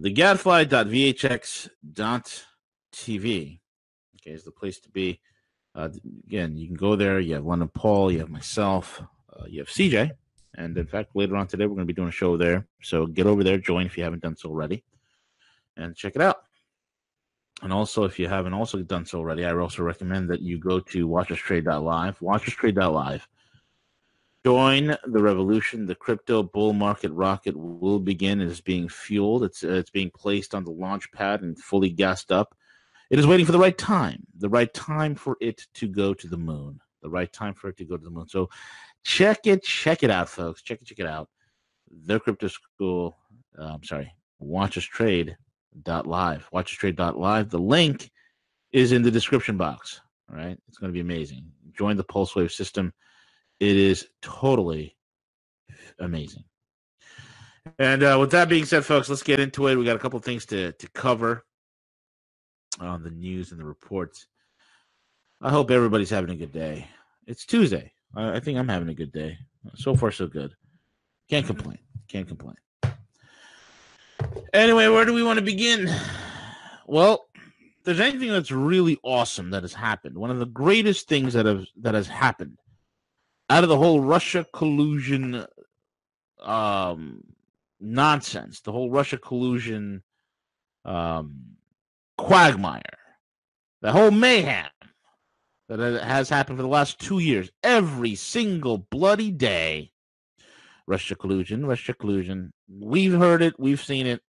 thegadfly.vhx.tv, okay, is the place to be. Again, you can go there. You have London Paul, you have myself, you have CJ. And in fact, later on today, we're going to be doing a show there. So get over there, join if you haven't done so already, and check it out. And also, if you haven't also done so already, I also recommend that you go to watchustrade.live, watchustrade.live. Join the revolution. The crypto bull market rocket will begin. It is being fueled. It's being placed on the launch pad and fully gassed up. It is waiting for the right time for it to go to the moon. So check it out, folks. Check it out. Their crypto school, watchustrade.live. Watchustrade.live. The link is in the description box. All right. It's going to be amazing. Join the Pulse Wave system. It is totally amazing. And with that being said, folks, let's get into it. We got a couple of things to cover on the news and the reports. I hope everybody's having a good day. It's Tuesday. I think I'm having a good day. So far, so good. Can't complain. Anyway, where do we want to begin? Well, if there's anything that's really awesome that has happened, one of the greatest things that has happened out of the whole Russia collusion nonsense, the whole Russia collusion quagmire, the whole mayhem that has happened for the last 2 years, every single bloody day, Russia collusion. We've heard it, we've seen it.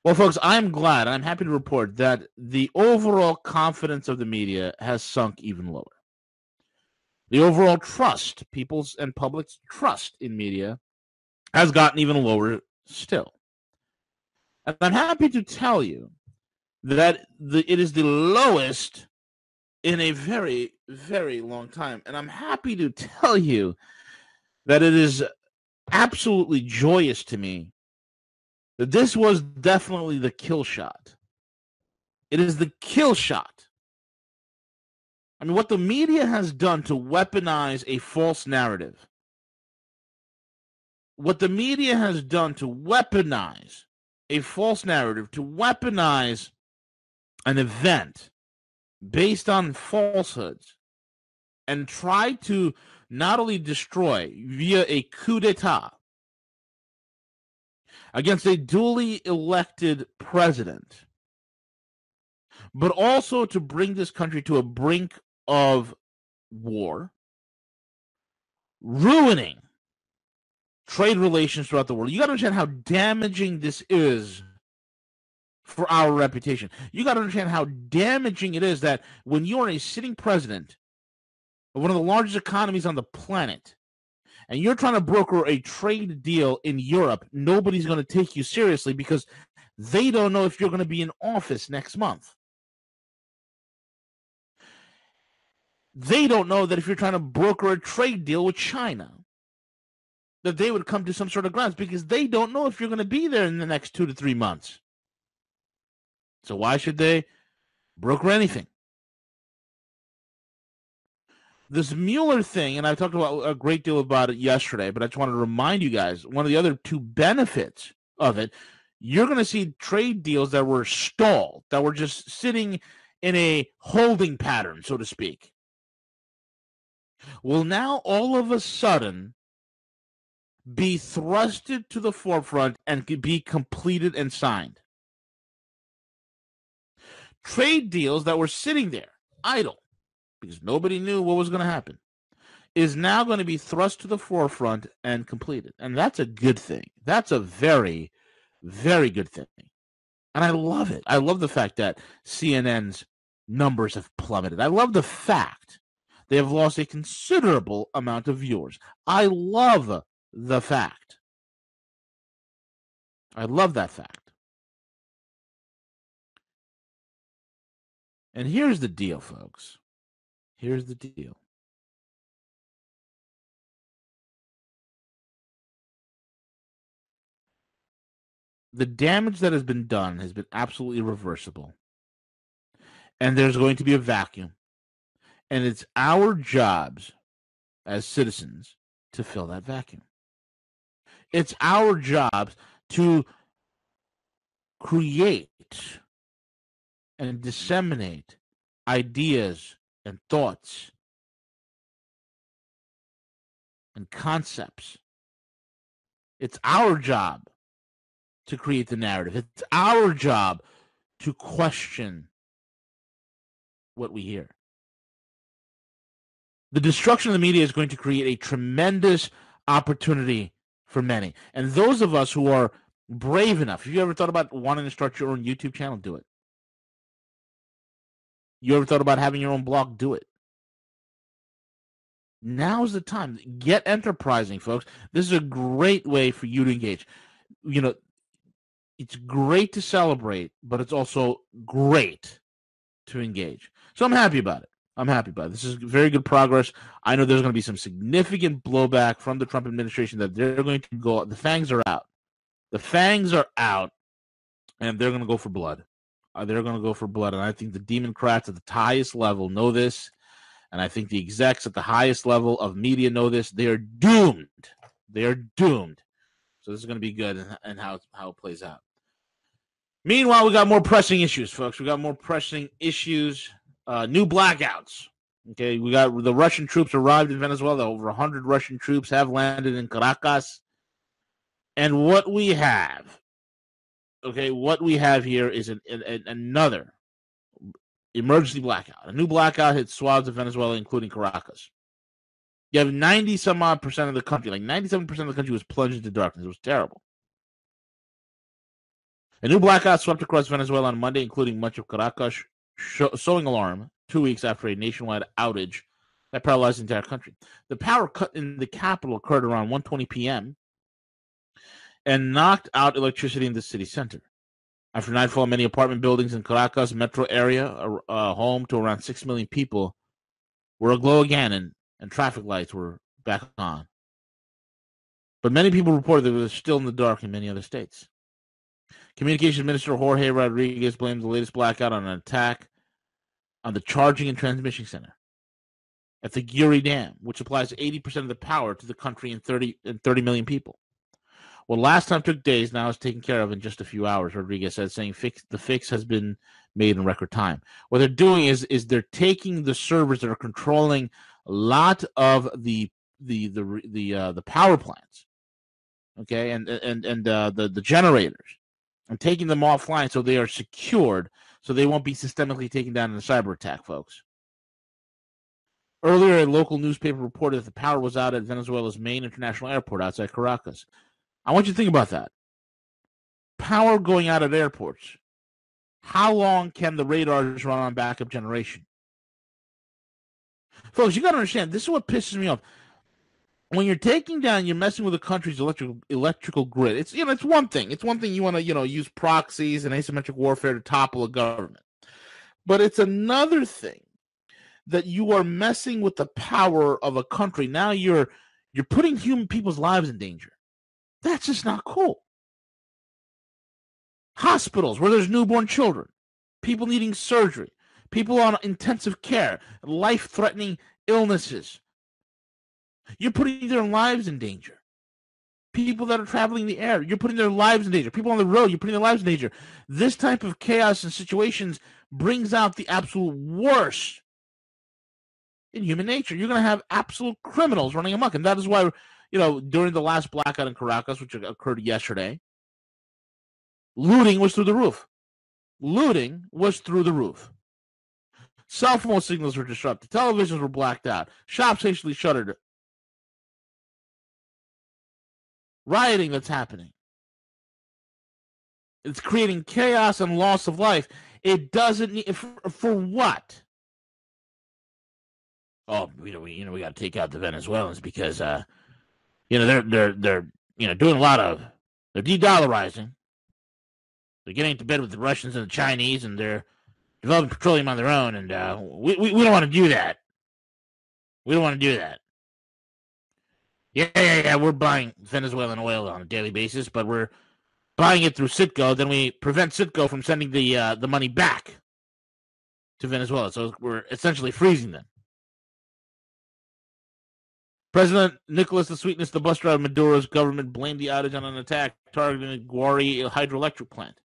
Well, folks, I'm glad, I'm happy to report that the overall confidence of the media has sunk even lower. The overall trust, people's and public's trust in media, has gotten even lower still. And I'm happy to tell you that it is the lowest in a very, very long time. And I'm happy to tell you that it is absolutely joyous to me that this was definitely the kill shot. It is the kill shot. I mean, what the media has done to weaponize a false narrative, to weaponize an event based on falsehoods and try to not only destroy via a coup d'etat against a duly elected president, but also to bring this country to a brink of war, ruining trade relations throughout the world. You got to understand how damaging this is for our reputation. You got to understand how damaging it is that when you are a sitting president of one of the largest economies on the planet, and you're trying to broker a trade deal in Europe, nobody's going to take you seriously because they don't know if you're going to be in office next month. They don't know that if you're trying to broker a trade deal with China, that they would come to some sort of grounds because they don't know if you're going to be there in the next 2 to 3 months. So why should they broker anything? This Mueller thing, and I talked about a great deal about it yesterday, but I just wanted to remind you guys, one of the other two benefits of it, you're going to see trade deals that were stalled, that were just sitting in a holding pattern, so to speak, will now all of a sudden be thrusted to the forefront and be completed and signed. Trade deals that were sitting there, idle, because nobody knew what was going to happen, is now going to be thrust to the forefront and completed. And that's a good thing. That's a very, very good thing. And I love it. I love the fact that CNN's numbers have plummeted. I love the fact they have lost a considerable amount of viewers. I love the fact. I love that fact. And here's the deal, folks. Here's the deal. The damage that has been done has been absolutely irreversible. And there's going to be a vacuum. And it's our jobs as citizens to fill that vacuum. It's our jobs to create and disseminate ideas and thoughts and concepts. It's our job to create the narrative. It's our job to question what we hear. The destruction of the media is going to create a tremendous opportunity for many. And those of us who are brave enough, if you ever thought about wanting to start your own YouTube channel, do it. You ever thought about having your own blog, do it. Now's the time. Get enterprising, folks. This is a great way for you to engage. You know, it's great to celebrate, but it's also great to engage. So I'm happy about it. This is very good progress. I know there's going to be some significant blowback from the Trump administration that they're going to go. The fangs are out. The fangs are out, and they're going to go for blood. They're going to go for blood, and I think the Democrats at the highest level know this, and I think the execs at the highest level of media know this. They are doomed. They are doomed. So this is going to be good, and how it plays out. Meanwhile, we got more pressing issues, folks. We got more pressing issues. New blackouts. Okay, we got the Russian troops arrived in Venezuela. Over 100 Russian troops have landed in Caracas. And what we have, here is another emergency blackout. A new blackout hit swaths of Venezuela, including Caracas. You have 90-some-odd% of the country, like 97% of the country was plunged into darkness. It was terrible. A new blackout swept across Venezuela on Monday, including much of Caracas, sowing alarm 2 weeks after a nationwide outage that paralyzed the entire country. The power cut in the capital occurred around 1:20 p.m. and knocked out electricity in the city center. After nightfall, many apartment buildings in Caracas metro area, home to around 6 million people, were aglow again, and traffic lights were back on. But many people reported that it was still in the dark in many other states. Communications Minister Jorge Rodriguez blamed the latest blackout on an attack on the charging and transmission center at the Guri Dam, which supplies 80% of the power to the country and 30 million people. Well, last time took days, now it's taken care of in just a few hours, Rodriguez said, saying the fix has been made in record time. What they're doing is they're taking the servers that are controlling a lot of the power plants, okay, and the generators, and taking them offline so they are secured, so they won't be systemically taken down in a cyber attack, folks. Earlier, a local newspaper reported that the power was out at Venezuela's main international airport outside Caracas. I want you to think about that. Power going out at airports. How long can the radars run on backup generation? Folks, you got to understand, this is what pisses me off. When you're taking down, you're messing with the country's electrical grid. It's one thing. It's one thing you want to use proxies and asymmetric warfare to topple a government, but it's another thing that you are messing with the power of a country. Now you're putting human people's lives in danger. That's just not cool. Hospitals where there's newborn children, people needing surgery, people on intensive care, life-threatening illnesses. You're putting their lives in danger. People that are traveling the air, you're putting their lives in danger. People on the road, you're putting their lives in danger. This type of chaos and situations brings out the absolute worst in human nature. You're going to have absolute criminals running amok. And that is why, during the last blackout in Caracas, which occurred yesterday, looting was through the roof. Cell phone signals were disrupted. Televisions were blacked out. Shops hastily shuttered. Rioting that's happening. It's creating chaos and loss of life. It doesn't need for what? Oh, we got to take out the Venezuelans because they're doing a lot of, they're de-dollarizing. They're getting into bed with the Russians and the Chinese, and they're developing petroleum on their own, and we don't want to do that. We don't want to do that. Yeah, we're buying Venezuelan oil on a daily basis, but we're buying it through Citgo. Then we prevent Citgo from sending the money back to Venezuela. So we're essentially freezing them. President Nicolas the Sweetness, the bus driver of Maduro's government, blamed the outage on an attack targeting a Guari hydroelectric plant.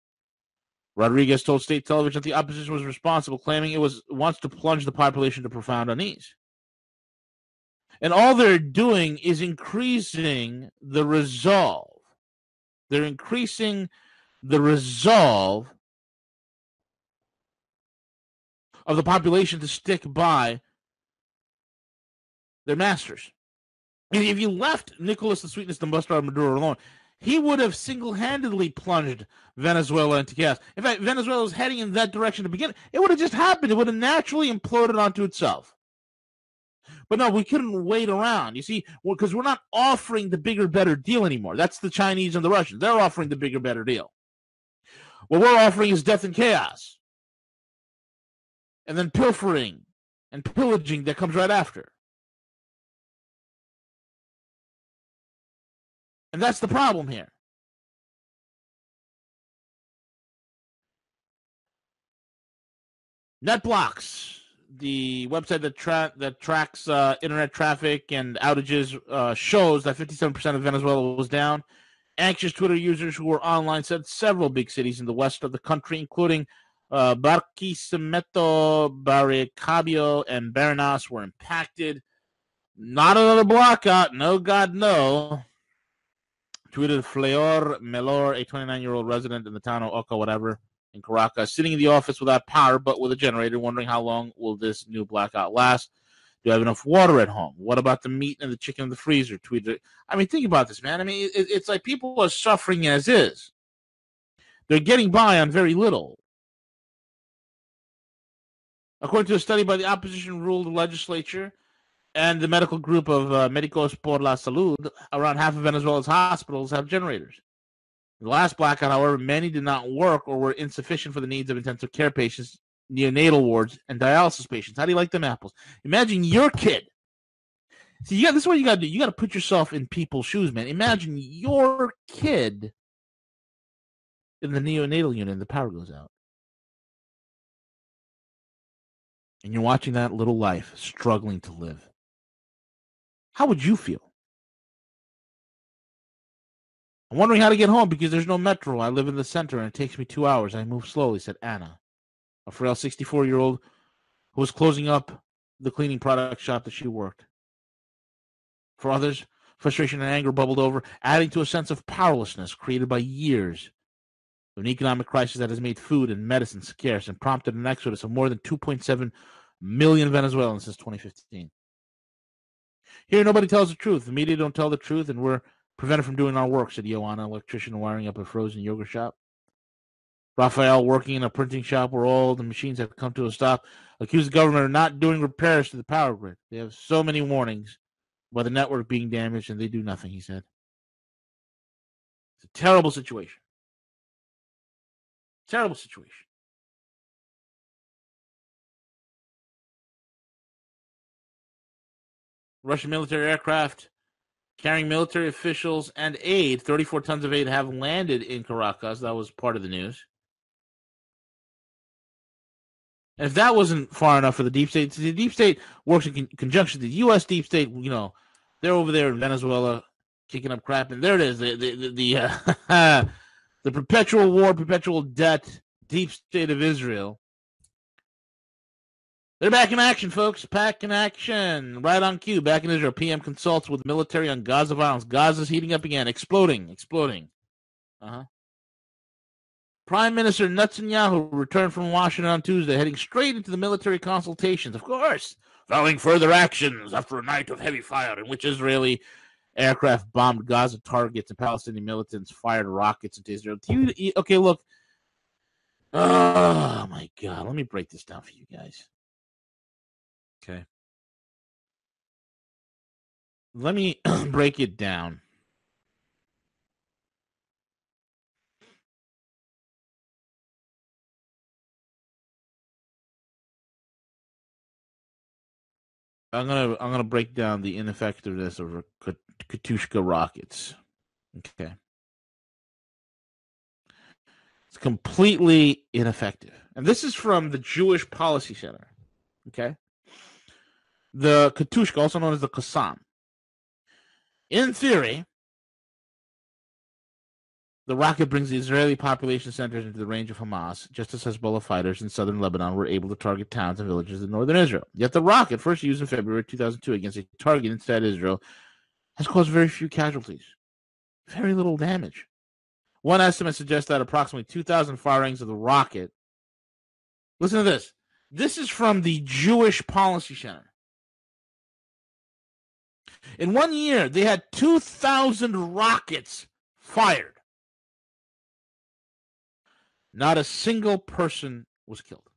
Rodriguez told state television that the opposition was responsible, claiming it wants to plunge the population to profound unease. And all they're doing is increasing the resolve. They're increasing the resolve of the population to stick by their masters. If you left Nicolas the Sweetness the Mustard Maduro alone, he would have single-handedly plunged Venezuela into chaos. In fact, Venezuela was heading in that direction to begin. It would have just happened. It would have naturally imploded onto itself. But no, we couldn't wait around. You see, because we're not offering the bigger, better deal anymore. That's the Chinese and the Russians. They're offering the bigger, better deal. What we're offering is death and chaos. And then pilfering and pillaging that comes right after. And that's the problem here. NetBlocks, the website that tracks internet traffic and outages, shows that 57% of Venezuela was down. Anxious Twitter users who were online said several big cities in the west of the country, including Barquisimeto, Barricabio, and Barinas, were impacted. Not another blackout. No, God, no. Tweeted Fleur Melor, a 29-year-old resident in the town of Oca, whatever, in Caracas, sitting in the office without power but with a generator, wondering how long will this new blackout last. Do I have enough water at home? What about the meat and the chicken in the freezer? Tweeted. I mean, think about this, man. I mean, it's like people are suffering as is. They're getting by on very little. According to a study by the opposition-ruled legislature and the medical group of Médicos por la Salud, around half of Venezuela's hospitals have generators. In the last blackout, however, many did not work or were insufficient for the needs of intensive care patients, neonatal wards, and dialysis patients. How do you like them apples? Imagine your kid. See, this is what you got to do. You got to put yourself in people's shoes, man. Imagine your kid in the neonatal unit and the power goes out. And you're watching that little life struggling to live. How would you feel? I'm wondering how to get home because there's no metro. I live in the center and it takes me 2 hours. I move slowly, said Anna, a frail 64-year-old who was closing up the cleaning product shop that she worked. For others, frustration and anger bubbled over, adding to a sense of powerlessness created by years of an economic crisis that has made food and medicine scarce and prompted an exodus of more than 2.7 million Venezuelans since 2015. Here, nobody tells the truth. The media don't tell the truth, and we're prevented from doing our work, said Joanna, electrician wiring up a frozen yogurt shop. Raphael, working in a printing shop where all the machines have come to a stop, accused the government of not doing repairs to the power grid. They have so many warnings about the network being damaged, and they do nothing, he said. It's a terrible situation. Terrible situation. Russian military aircraft carrying military officials and aid, 34 tons of aid, have landed in Caracas. That was part of the news. And if that wasn't far enough for the deep state works in conjunction with the U.S. deep state. You know, they're over there in Venezuela kicking up crap, and there it is, the perpetual war, perpetual debt, deep state of Israel. They're back in action, folks. Back in action. Right on cue. Back in Israel. PM consults with military on Gaza violence. Gaza's heating up again. Exploding. Prime Minister Netanyahu returned from Washington on Tuesday, heading straight into the military consultations, of course, following further actions after a night of heavy fire in which Israeli aircraft bombed Gaza targets and Palestinian militants fired rockets into Israel. Okay, look. Oh, my God. Let me break this down for you guys. Okay. Let me break it down. I'm gonna break down the ineffectiveness of Katyusha rockets. Okay. It's completely ineffective. And this is from the Jewish Policy Center. Okay. The Katyusha, also known as the Qassam. In theory, The rocket brings the Israeli population centers into the range of Hamas, just as Hezbollah fighters in southern Lebanon were able to target towns and villages in northern Israel. Yet the rocket, first used in February 2002 against a target inside Israel, has caused very few casualties. Very little damage. One estimate suggests that approximately 2,000 firings of the rocket. Listen to this. This is from the Jewish Policy Center. In 1 year, they had 2,000 rockets fired. Not a single person was killed.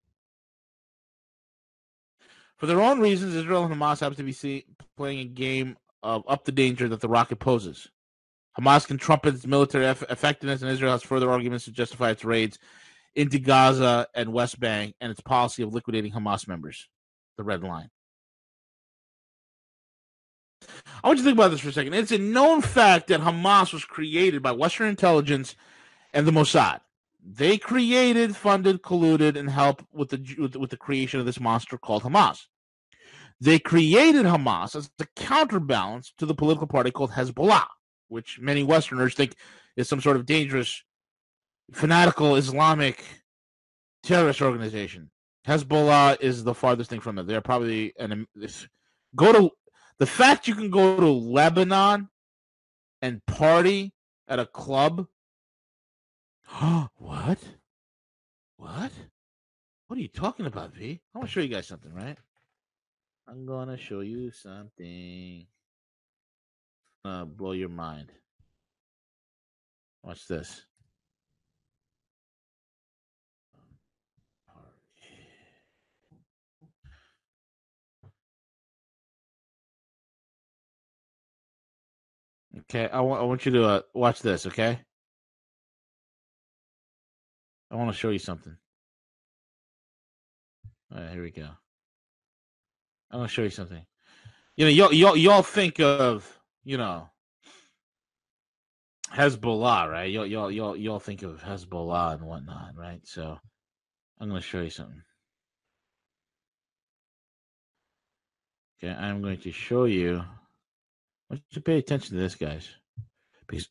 For their own reasons, Israel and Hamas happen to be playing a game of up the danger that the rocket poses. Hamas can trumpet its military effectiveness, and Israel has further arguments to justify its raids into Gaza and West Bank and its policy of liquidating Hamas members, the red line. I want you to think about this for a second. It's a known fact that Hamas was created by Western intelligence and the Mossad. They created, funded, colluded, and helped with the creation of this monster called Hamas. They created Hamas as a counterbalance to the political party called Hezbollah, which many Westerners think is some sort of dangerous, fanatical Islamic terrorist organization. Hezbollah is the farthest thing from it. They're probably the fact you can go to Lebanon and party at a club. What? What? What are you talking about, V? I want to show you guys something, right? I'm gonna show you something. Blow your mind. Watch this. Okay, I want you to watch this, okay? I want to show you something. All right, here we go. I want to show you something. You know, y'all think of, you know, Hezbollah, right? Y'all think of Hezbollah and whatnot, right? So I'm going to show you something. Okay, I'm going to show you. I want you to pay attention to this, guys, because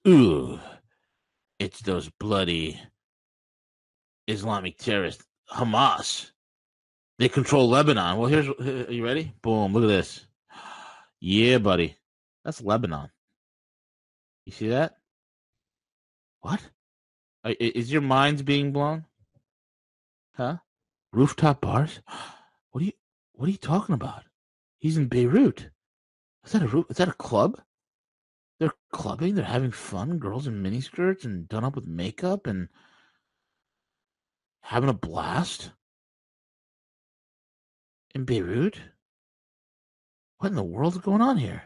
it's those bloody Islamic terrorists, Hamas. They control Lebanon. Well, are you ready? Boom! Look at this. Yeah, buddy, that's Lebanon. You see that? What? Is your mind being blown? Huh? Rooftop bars? What are you talking about? He's in Beirut. Is that a club? They're clubbing. They're having fun. Girls in miniskirts and done up with makeup and having a blast in Beirut. What in the world is going on here?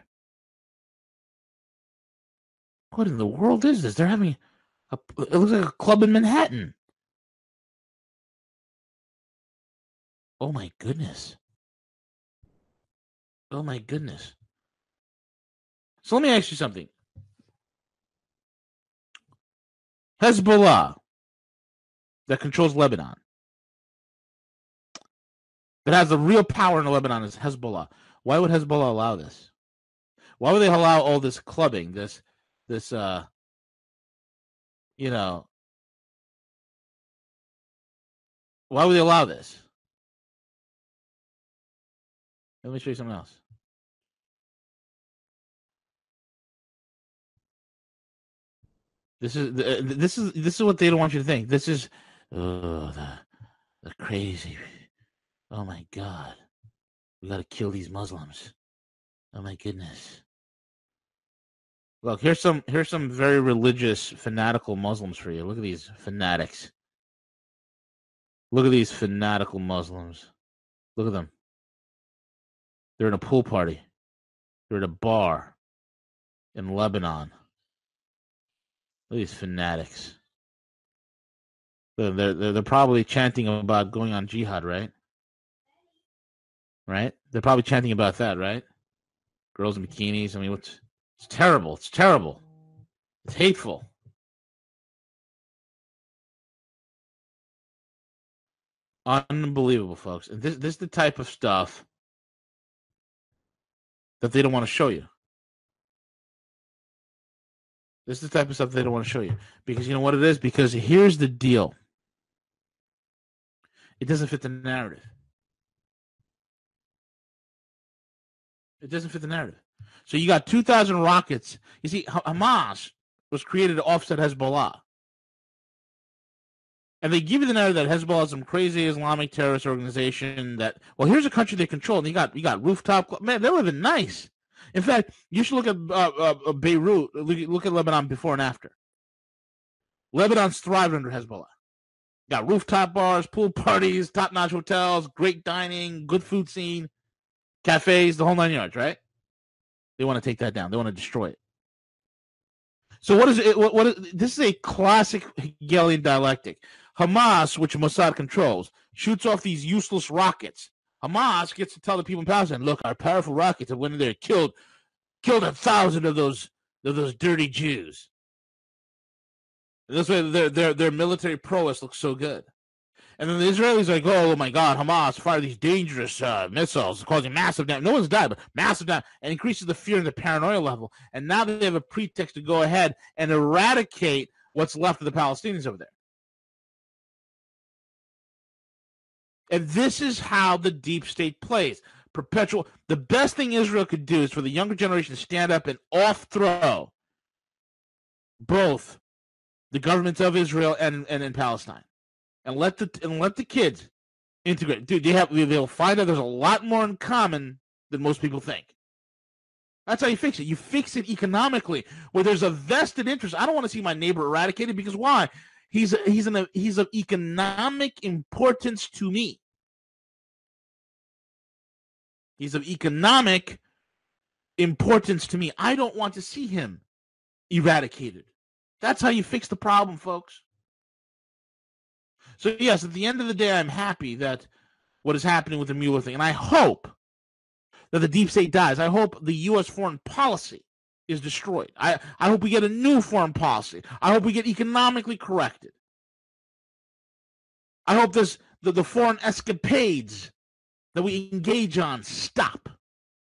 What in the world is this? They're having it looks like a club in Manhattan. Oh my goodness. Oh my goodness. So let me ask you something. Hezbollah that controls Lebanon, that has the real power in Lebanon, is Hezbollah. Why would Hezbollah allow this? Why would they allow all this clubbing, this you know, why would they allow this? Let me show you something else. This is what they don't want you to think. This is the crazy. Oh my God, we got to kill these Muslims. Oh my goodness. Look, here's some very religious, fanatical Muslims for you. Look at these fanatics. Look at these fanatical Muslims. Look at them. They're in a pool party. They're at a bar in Lebanon. Look at these fanatics. They're probably chanting about going on jihad, right? Right? They're probably chanting about that, right? Girls in bikinis. I mean, it's terrible. It's terrible. It's hateful. Unbelievable, folks. And this is the type of stuff that they don't want to show you. This is the type of stuff they don't want to show you. Because you know what it is? Because here's the deal. It doesn't fit the narrative. It doesn't fit the narrative. So you got 2,000 rockets. You see, Hamas was created to offset Hezbollah. And they give you the narrative that Hezbollah is some crazy Islamic terrorist organization that, well, here's a country they control. And you got rooftop. Man, they're living nice. In fact, you should look at Beirut. Look at Lebanon before and after. Lebanon's thrived under Hezbollah. Got rooftop bars, pool parties, top-notch hotels, great dining, good food scene, cafes, the whole 9 yards, right? They want to take that down. They want to destroy it. So what is it? This is a classic Hegelian dialectic. Hamas, which Mossad controls, shoots off these useless rockets. Hamas gets to tell the people in Palestine, look, our powerful rockets have went in there, killed 1,000 of those dirty Jews. And this way, their military prowess looks so good. And then the Israelis are like, oh my God, Hamas fired these dangerous missiles causing massive damage. No one's died, but massive damage, and increases the fear and the paranoia level. And now they have a pretext to go ahead and eradicate what's left of the Palestinians over there. And this is how the deep state plays. Perpetual. The best thing Israel could do is for the younger generation to stand up and off-throw both the governments of Israel and in Palestine, and let the kids integrate. Dude, they'll find out there's a lot more in common than most people think. That's how you fix it. You fix it economically, where there's a vested interest. I don't want to see my neighbor eradicated because why? He's of economic importance to me. He's of economic importance to me. I don't want to see him eradicated. That's how you fix the problem, folks. So, yes, at the end of the day, I'm happy that what is happening with the Mueller thing. And I hope that the deep state dies. I hope the U.S. foreign policy is destroyed. I hope we get a new foreign policy. I hope we get economically corrected. I hope the foreign escapades that we engage on stop.